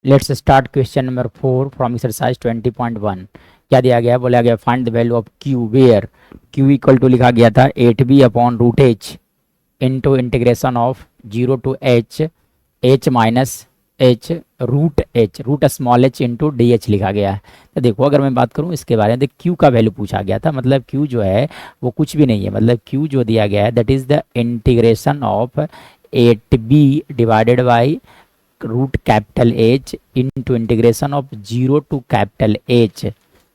Let's start question number 4 from exercise 20.1। क्या दिया गया है, बोला गया find the value of q where q equal to लिखा गया था 8b upon root h into integration of 0 to h h minus h root small h into d h लिखा गया है। तो देखो अगर मैं बात करूँ इसके बारे में, तो क्यू का वैल्यू पूछा गया था, मतलब क्यू जो है वो कुछ भी नहीं है, मतलब क्यू जो दिया गया है that is the integration of 8b divided by root capital h into integration of 0 to capital h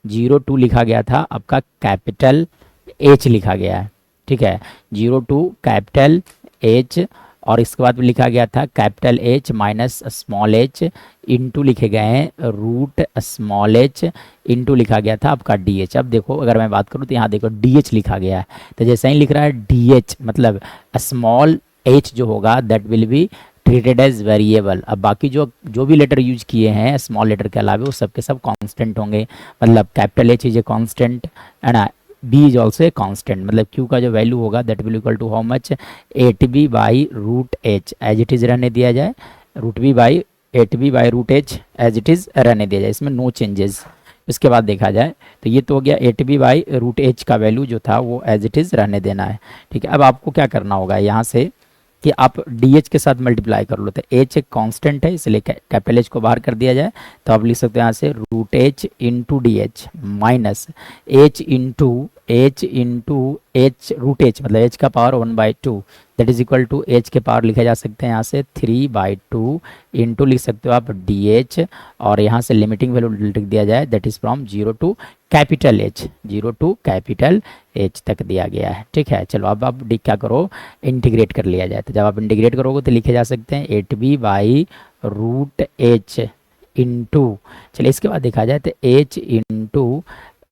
0 to लिखा गया था आपका कैपिटल एच लिखा गया है, ठीक है, 0 टू कैपिटल एच और इसके बाद लिखा गया था capital H minus small h into लिखे गए हैं रूट स्मॉल एच इंटू लिखा गया था आपका डी एच। अब देखो अगर मैं बात करूँ तो यहाँ देखो डी एच लिखा गया है, तो जैसे ही लिख रहा है डी एच मतलब स्मॉल एच जो होगा that will be treated as variable. अब बाकी जो भी लेटर यूज किए हैं स्मॉल लेटर के अलावा वो सब के सब कांस्टेंट होंगे, मतलब capital h is a constant है ना, b is also a constant, मतलब क्यू का जो वैल्यू होगा that will equal to how much 8b by root h as it is रहने दिया जाए, root b by 8b by root h as it is रहने दिया जाए, इसमें नो चेंजेस। इसके बाद देखा जाए तो ये तो हो गया 8b बाई रूट एच का वैल्यू जो था वो एज इट इज़ रहने देना है, ठीक है। अब आपको क्या करना होगा यहाँ से कि आप डी एच के साथ मल्टीप्लाई कर लो, तो एच एक कांस्टेंट है इसलिए कैपिटल एच को बाहर कर दिया जाए, तो आप लिख सकते हैं यहाँ से root h into d h minus h into h root h मतलब एच का power 1/2 that is equal to h के पावर लिखे जा सकते हैं यहाँ से 3/2 इंटू लिख सकते हो आप डी एच और यहाँ से लिमिटिंग वैल्यू लिख दिया जाए that is from 0 to capital h, 0 to capital h तक दिया गया है, ठीक है। चलो अब आप क्या करो इंटीग्रेट कर लिया जाए, तो जब आप इंटीग्रेट करोगे तो लिखे जा सकते हैं 8b by root h into, चलिए इसके बाद देखा जाए तो एच इंटू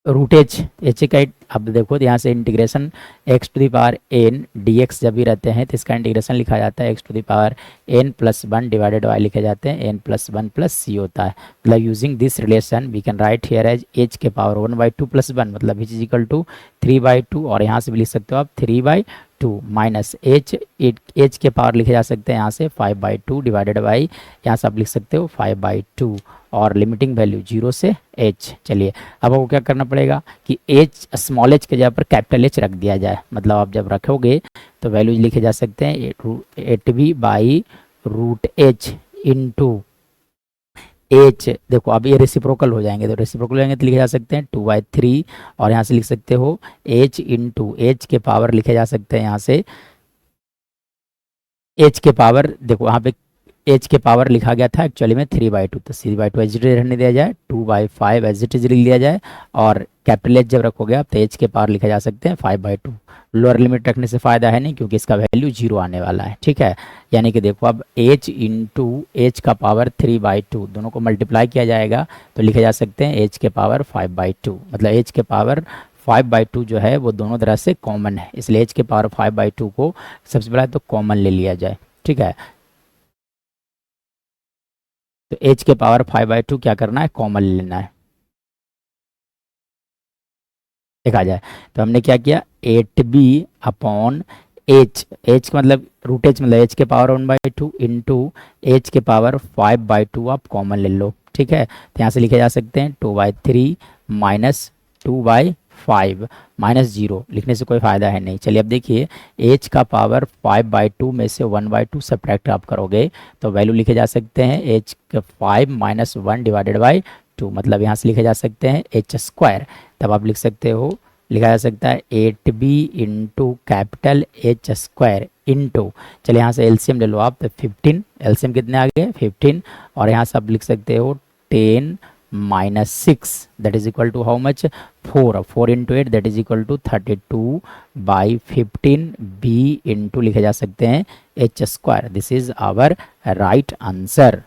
रूट एच का अब देखो यहाँ से integration x to the power n d x जब भी रहते हैं तो इसका इंटीग्रेशन लिखा जाता है x to the power n plus 1 divided by लिखे जाते हैं एन प्लस 1 प्लस सी होता है, मतलब using this relation we can write here as h के पावर 1/2 प्लस 1 मतलब एच इज इक्वल टू 3/2 और यहाँ से भी लिख सकते हो आप 3/2 माइनस एच के पावर लिखे जा सकते हैं यहाँ से 5/2 डिवाइडेड बाई यहाँ से आप लिख सकते हो 5/2 और लिमिटिंग वैल्यू 0 से h। चलिए अब आपको क्या करना पड़ेगा कि h स्मॉल h के जगह पर कैपिटल h रख दिया जाए, मतलब आप जब रखोगे तो वैल्यू लिखे जा सकते हैं 8b by root h into h, देखो अब ये रेसिप्रोकल हो जाएंगे, तो रेसिप्रोकल हो जाएंगे तो लिखे जा सकते हैं 2/3 और यहाँ से लिख सकते हो h इंटू एच के पावर लिखे जा सकते हैं यहाँ से h के पावर, देखो यहाँ पे एच के पावर लिखा गया था एक्चुअली में 3/2, तो 3/2 एज इट इज रहने दिया जाए, 2/5 एज इट इज लिख दिया जाए और कैपिटल एच जब रखोगे आप तो एच के पावर लिखा जा सकते हैं 5/2। लोअर लिमिट रखने से फ़ायदा है नहीं क्योंकि इसका वैल्यू 0 आने वाला है, ठीक है। यानी कि देखो अब एच इंटू एच का पावर 3/2 दोनों को मल्टीप्लाई किया जाएगा तो लिखे जा सकते हैं एच के पावर 5/2, मतलब एच के पावर 5/2 जो है वो दोनों तरह से कॉमन है, इसलिए एच के पावर 5/2 को सबसे पहले तो कॉमन ले लिया जाए, ठीक है। तो h के पावर 5/2 क्या करना है कॉमन लेना है, देखा जाए तो हमने क्या किया 8b अपॉन एच, एच का मतलब रूट एच मतलब एच के पावर 1/2 इंटू एच के पावर 5/2 आप कॉमन ले लो, ठीक है। तो यहाँ से लिखे जा सकते हैं 2/3 माइनस 2/5 माइनस 0 लिखने से कोई फ़ायदा है नहीं। चलिए अब देखिए h का पावर 5/2 में से 1/2 सब्ट्रैक्ट आप करोगे तो वैल्यू लिखे जा सकते हैं h का 5 माइनस 1 डिवाइडेड बाई 2, मतलब यहाँ से लिखे जा सकते हैं h स्क्वायर, तब आप लिख सकते हो लिखा जा सकता है 8b into capital H square into, चलिए यहाँ से एलसीएम ले लो आप, तो 15 एलसीएम कितने आ गए 15 और यहाँ से आप लिख सकते हो 10 minus 6 that is equal to how much 4 into 8 that is equal to 32/15 b into लिखे जा सकते हैं h square. This is our right answer.